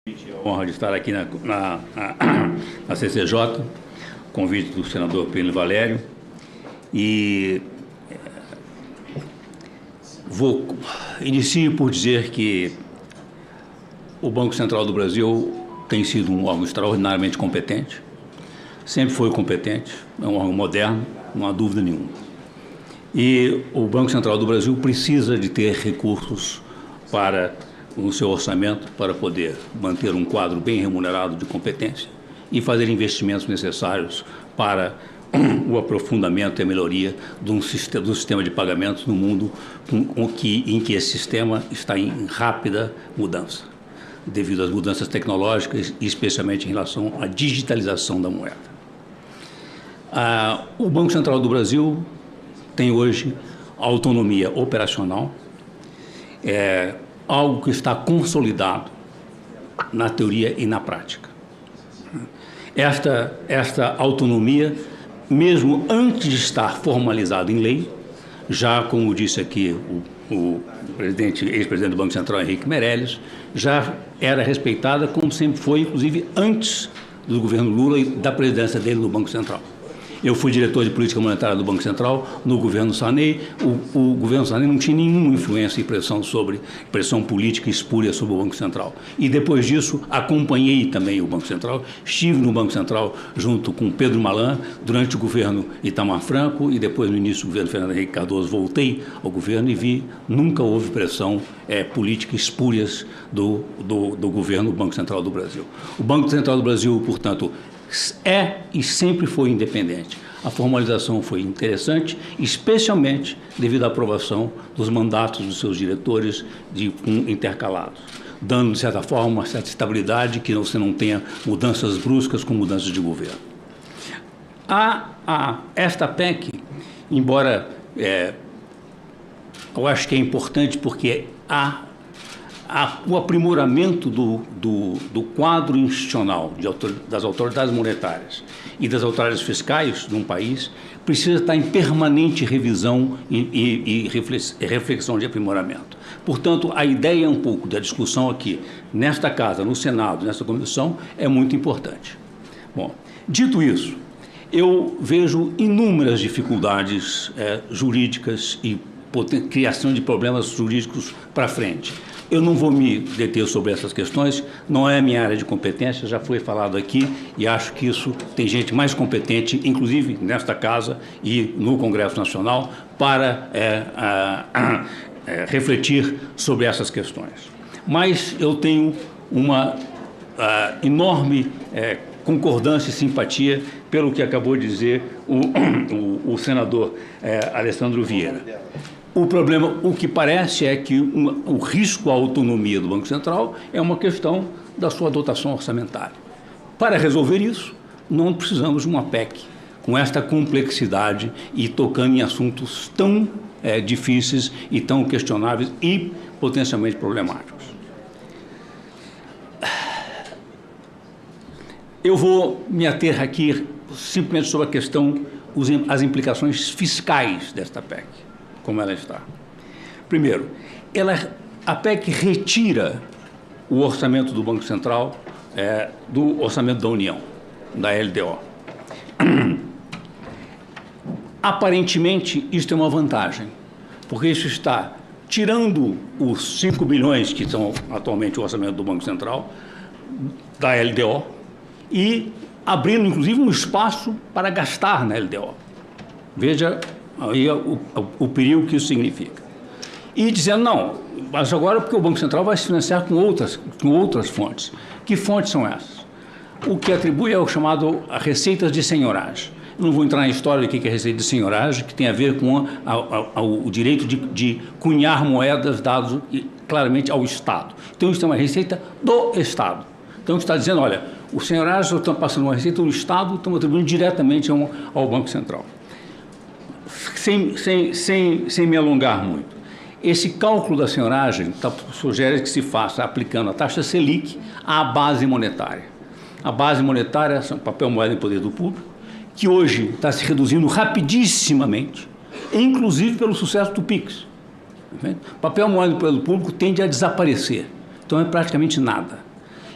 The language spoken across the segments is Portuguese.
A honra de estar aqui na CCJ, convite do senador Plínio Valério, e inicio por dizer que o Banco Central do Brasil tem sido um órgão extraordinariamente competente, sempre foi competente, é um órgão moderno, não há dúvida nenhuma. E o Banco Central do Brasil precisa de ter recursos para no seu orçamento para poder manter um quadro bem remunerado de competência e fazer investimentos necessários para o aprofundamento e a melhoria do sistema de pagamentos no mundo em que esse sistema está em rápida mudança, devido às mudanças tecnológicas e especialmente em relação à digitalização da moeda. O Banco Central do Brasil tem hoje autonomia operacional, algo que está consolidado na teoria e na prática. Esta autonomia, mesmo antes de estar formalizada em lei, já como disse aqui o ex-presidente do Banco Central, Henrique Meirelles, já era respeitada como sempre foi, inclusive antes do governo Lula e da presidência dele no Banco Central. Eu fui diretor de política monetária do Banco Central no governo Sarney. O governo Sarney não tinha nenhuma influência e pressão política espúria sobre o Banco Central. E depois disso, acompanhei também o Banco Central, estive no Banco Central junto com Pedro Malan durante o governo Itamar Franco e depois no início do governo Fernando Henrique Cardoso voltei ao governo e vi, nunca houve pressão política espúrias do governo do Banco Central do Brasil. O Banco Central do Brasil, portanto, é e sempre foi independente. A formalização foi interessante, especialmente devido à aprovação dos mandatos dos seus diretores intercalados, dando, de certa forma, uma certa estabilidade, que você não tenha mudanças bruscas com mudanças de governo. Esta PEC, embora eu acho que é importante porque o aprimoramento do quadro institucional das autoridades monetárias e das autoridades fiscais de um país precisa estar em permanente revisão e reflexão de aprimoramento. Portanto, a ideia um pouco da discussão aqui, nesta Casa, no Senado, nesta comissão, é muito importante. Bom, dito isso, eu vejo inúmeras dificuldades jurídicas e criação de problemas jurídicos para frente. Eu não vou me deter sobre essas questões, não é a minha área de competência, já foi falado aqui e acho que isso tem gente mais competente, inclusive nesta Casa e no Congresso Nacional, para refletir sobre essas questões. Mas eu tenho uma enorme concordância e simpatia pelo que acabou de dizer o senador Alessandro Vieira. O problema, o que parece é que o risco à autonomia do Banco Central é uma questão da sua dotação orçamentária. Para resolver isso, não precisamos de uma PEC com esta complexidade e tocando em assuntos tão difíceis e tão questionáveis e potencialmente problemáticos. Eu vou me ater aqui simplesmente sobre a questão, as implicações fiscais desta PEC. Como ela está. Primeiro, a PEC retira o orçamento do Banco Central do orçamento da União, da LDO. Aparentemente, isso é uma vantagem, porque isso está tirando os 5 bilhões que são atualmente o orçamento do Banco Central, da LDO, e abrindo, inclusive, um espaço para gastar na LDO. Veja aí o perigo que isso significa. E dizendo, não, mas agora porque o Banco Central vai se financiar com outras fontes. Que fontes são essas? O que atribui é o chamado receitas de senhoragem. Eu não vou entrar na história do que é receita de senhoragem, que tem a ver com o direito de cunhar moedas dados claramente ao Estado. Então, isso é uma receita do Estado. Então, está dizendo, olha, os senhoragens estão passando uma receita do Estado, estão atribuindo diretamente ao Banco Central. Sem me alongar muito, esse cálculo da senhoragem sugere que se faça aplicando a taxa Selic à base monetária. A base monetária é papel moeda em poder do público, que hoje está se reduzindo rapidissimamente, inclusive pelo sucesso do PIX. Papel moeda em poder do público tende a desaparecer, então é praticamente nada.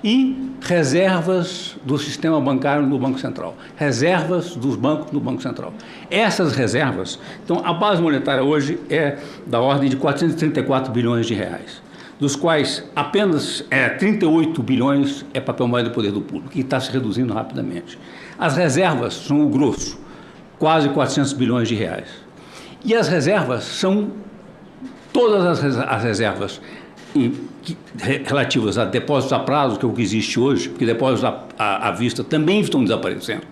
e reservas do sistema bancário no Banco Central, reservas dos bancos no Banco Central. Essas reservas, então a base monetária hoje é da ordem de 434 bilhões de reais, dos quais apenas 38 bilhões é papel moeda do poder do público, e está se reduzindo rapidamente. As reservas são o grosso, quase 400 bilhões de reais. E as reservas são todas as reservas relativas a depósitos a prazo, que é o que existe hoje, porque depósitos à vista também estão desaparecendo,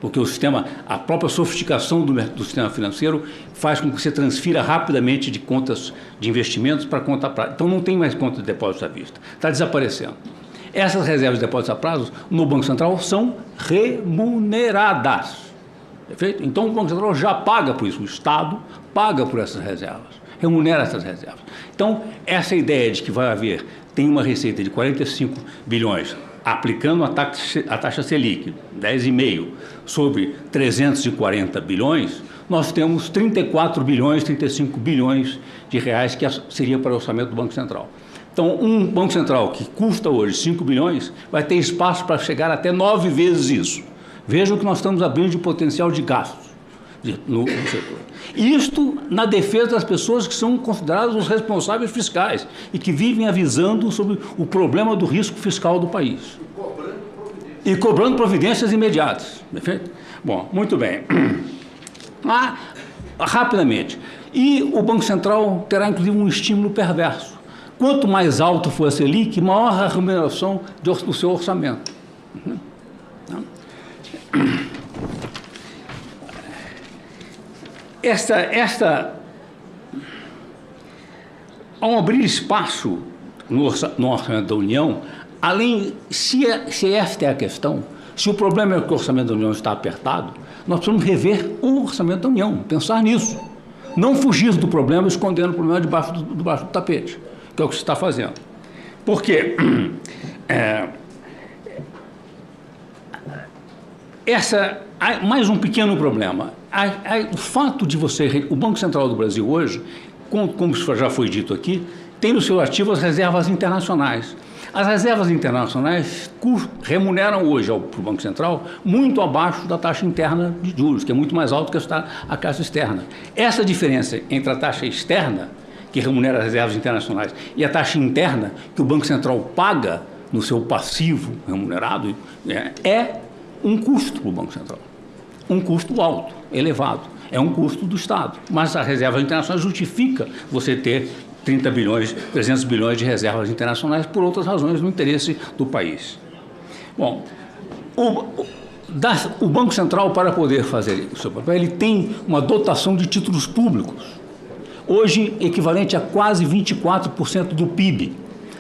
porque o sistema, a própria sofisticação do sistema financeiro faz com que você transfira rapidamente de contas de investimentos para conta a prazo. Então não tem mais conta de depósitos à vista, está desaparecendo. Essas reservas de depósitos a prazo no Banco Central são remuneradas. Perfeito? Então o Banco Central já paga por isso, o Estado paga por essas reservas, remunera essas reservas. Então, essa ideia de que vai haver, tem uma receita de 45 bilhões, aplicando a taxa Selic, 10,5, sobre 340 bilhões, nós temos 34 bilhões, 35 bilhões de reais que seria para o orçamento do Banco Central. Então, um Banco Central que custa hoje 5 bilhões, vai ter espaço para chegar até 9 vezes isso. Vejam que nós estamos abrindo de potencial de gastos no setor. Isto na defesa das pessoas que são consideradas os responsáveis fiscais e que vivem avisando sobre o problema do risco fiscal do país. E cobrando providências imediatas. Perfeito? Bom, muito bem. Rapidamente. E o Banco Central terá, inclusive, um estímulo perverso. Quanto mais alto for a Selic, maior a remuneração do seu orçamento. Ao abrir espaço no orçamento da União, além, se esta é a questão, se o problema é que o orçamento da União está apertado, nós precisamos rever o orçamento da União, pensar nisso. Não fugir do problema, escondendo o problema debaixo do tapete, que é o que se está fazendo. Por quê? Mais um pequeno problema. O fato de o Banco Central do Brasil hoje, como já foi dito aqui, tem no seu ativo as reservas internacionais. As reservas internacionais remuneram hoje para o Banco Central muito abaixo da taxa interna de juros, que é muito mais alta que a taxa externa. Essa diferença entre a taxa externa, que remunera as reservas internacionais, e a taxa interna, que o Banco Central paga no seu passivo remunerado, é um custo para o Banco Central. Um custo alto, elevado. É um custo do Estado. Mas a reserva internacional justifica você ter 30 bilhões, 300 bilhões de reservas internacionais por outras razões no interesse do país. Bom, o Banco Central, para poder fazer o seu papel, ele tem uma dotação de títulos públicos, hoje equivalente a quase 24% do PIB.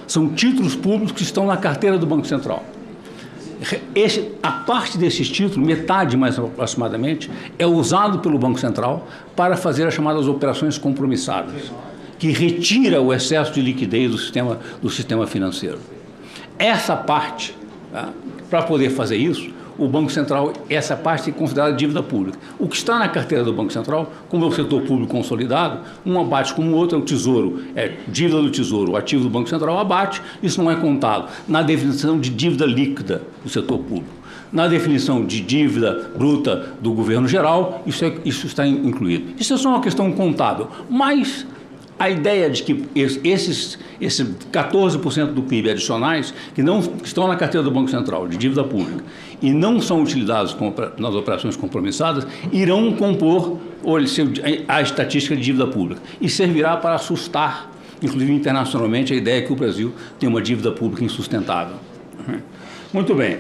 São títulos públicos que estão na carteira do Banco Central. A parte desses títulos, metade mais aproximadamente, é usado pelo Banco Central para fazer as chamadas operações compromissadas, que retira o excesso de liquidez do sistema financeiro. Essa parte, para poder fazer isso, o Banco Central, essa parte é considerada dívida pública. O que está na carteira do Banco Central, como é o setor público consolidado, um abate como o outro, é o Tesouro, dívida do Tesouro, o ativo do Banco Central abate, isso não é contado na definição de dívida líquida do setor público. Na definição de dívida bruta do governo geral, isso está incluído. Isso é só uma questão contábil, mas a ideia de que esses 14% do PIB adicionais, que estão na carteira do Banco Central, de dívida pública, e não são utilizados nas operações compromissadas, irão compor a estatística de dívida pública e servirá para assustar, inclusive internacionalmente, a ideia que o Brasil tem uma dívida pública insustentável. Muito bem.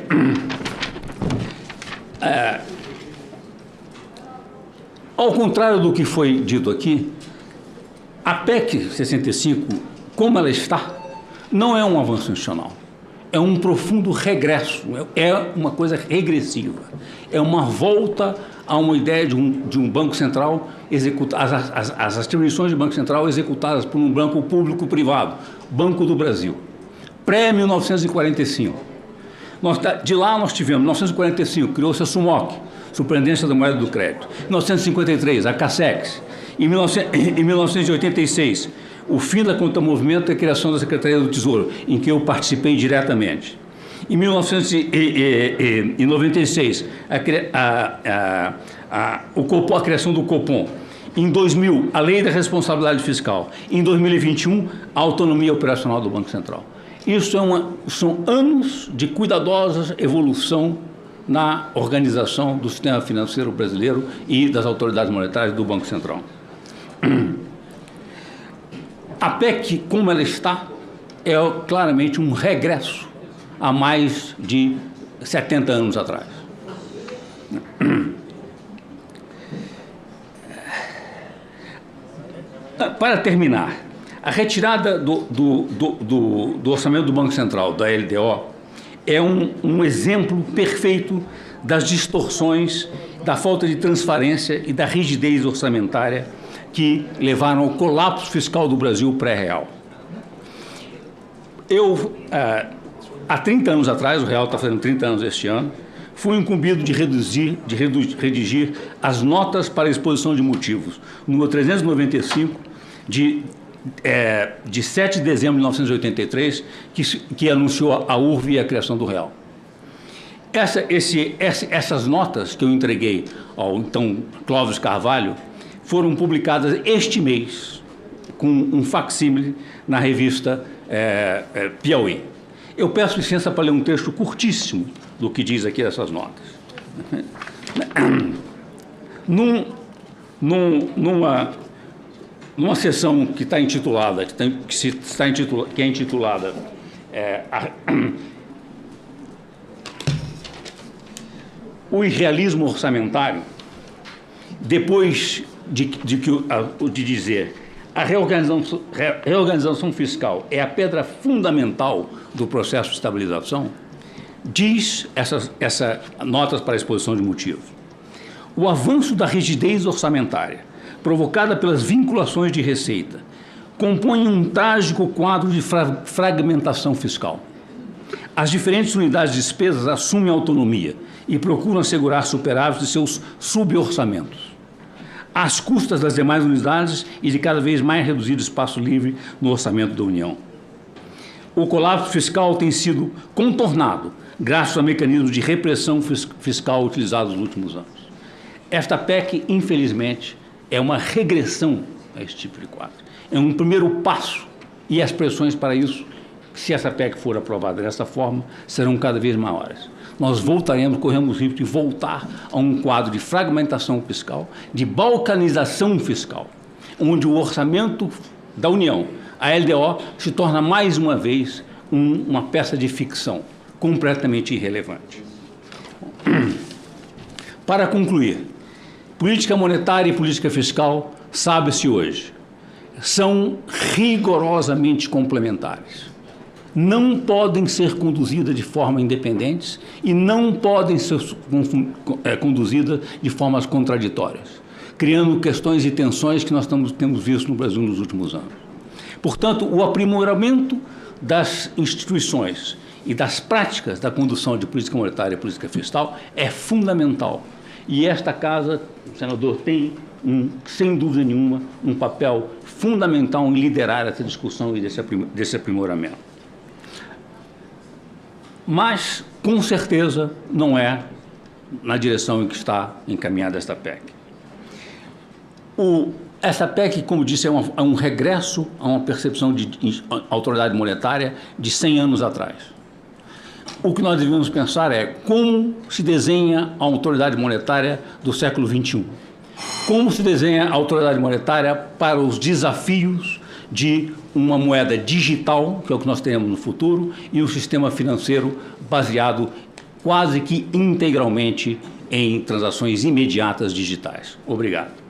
Ao contrário do que foi dito aqui, a PEC 65, como ela está, não é um avanço institucional, é um profundo regresso, é uma coisa regressiva, é uma volta a uma ideia de um Banco Central, as atribuições de Banco Central executadas por um banco público-privado, Banco do Brasil, pré-1945. De lá nós tivemos, em 1945, criou-se a SUMOC, Superintendência da Moeda do Crédito. Em 1953, a CASEX. Em 1986, o fim da conta movimento e a criação da Secretaria do Tesouro, em que eu participei diretamente. Em 1996, a criação do Copom. Em 2000, a Lei da Responsabilidade Fiscal. Em 2021, a autonomia operacional do Banco Central. Isso são anos de cuidadosa evolução na organização do sistema financeiro brasileiro e das autoridades monetárias do Banco Central. A PEC, como ela está, é claramente um regresso a mais de 70 anos atrás. Para terminar, a retirada do orçamento do Banco Central, da LDO, é um exemplo perfeito das distorções, da falta de transparência e da rigidez orçamentária que levaram ao colapso fiscal do Brasil pré-real. Há 30 anos atrás, o real está fazendo 30 anos este ano, fui incumbido de redigir as notas para a exposição de motivos, número 395, de 7 de dezembro de 1983, que anunciou a URV e a criação do real. Essas notas que eu entreguei ao então Clóvis Carvalho foram publicadas este mês com um facsímile na revista Piauí. Eu peço licença para ler um texto curtíssimo do que diz aqui essas notas. Numa sessão que está intitulada, que é intitulada o irrealismo orçamentário, depois de dizer a reorganização fiscal é a pedra fundamental do processo de estabilização, diz essas notas para a exposição de motivos. O avanço da rigidez orçamentária, provocada pelas vinculações de receita, compõe um trágico quadro de fragmentação fiscal. As diferentes unidades de despesas assumem autonomia e procuram assegurar superávit de seus suborçamentos, às custas das demais unidades e de cada vez mais reduzido espaço livre no orçamento da União. O colapso fiscal tem sido contornado graças a mecanismos de repressão fiscal utilizados nos últimos anos. Esta PEC, infelizmente, é uma regressão a esse tipo de quadro. É um primeiro passo e as pressões para isso, se essa PEC for aprovada dessa forma, serão cada vez maiores. Nós corremos o risco de voltar a um quadro de fragmentação fiscal, de balcanização fiscal, onde o orçamento da União, a LDO, se torna mais uma vez uma peça de ficção, completamente irrelevante. Para concluir, política monetária e política fiscal, sabe-se hoje, são rigorosamente complementares. Não podem ser conduzidas de forma independente e não podem ser conduzidas de formas contraditórias, criando questões e tensões que nós temos visto no Brasil nos últimos anos. Portanto, o aprimoramento das instituições e das práticas da condução de política monetária e política fiscal é fundamental. E esta Casa, o senador, tem, sem dúvida nenhuma, um papel fundamental em liderar essa discussão e desse aprimoramento. Mas, com certeza, não é na direção em que está encaminhada esta PEC. Essa PEC, como disse, é um regresso a uma percepção de autoridade monetária de 100 anos atrás. O que nós devemos pensar é como se desenha a autoridade monetária do século XXI. Como se desenha a autoridade monetária para os desafios de uma moeda digital, que é o que nós teremos no futuro, e um sistema financeiro baseado quase que integralmente em transações imediatas digitais. Obrigado.